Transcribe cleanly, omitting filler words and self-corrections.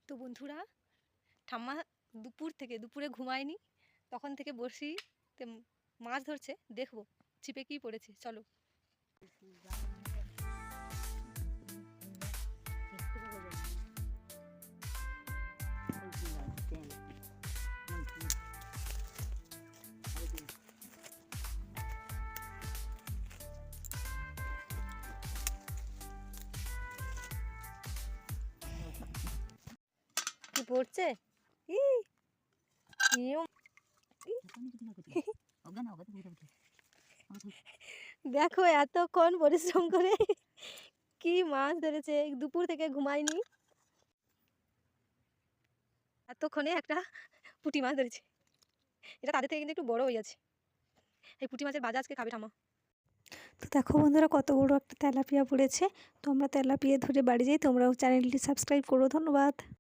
তো বন্ধুরা, ঠাম্মা দুপুরে ঘুমায়নি, তখন থেকে বড়শিতে মাছ ধরছে। দেখবো ছিপে কি পড়েছে, চলো। কি পড়ছে? দেখো এতক্ষণ পরিশ্রম করে কি মাছ ধরেছে, দুপুর থেকে ঘুমায়নি, এতক্ষণে একটা পুঁটি মাছ ধরেছে। এটা তাদের থেকে কিন্তু একটু বড় হয়ে আছে। এই পুঁটি মাছের বাজা আজকে খাবে ঠাম্মা। তো দেখো বন্ধুরা, কত বড় একটা তেলাপিয়া পড়েছে। তো আমরা তেলাপিয়া ধরে বাড়ি যাই। তোমরাও চ্যানেলটি সাবস্ক্রাইব করো। ধন্যবাদ।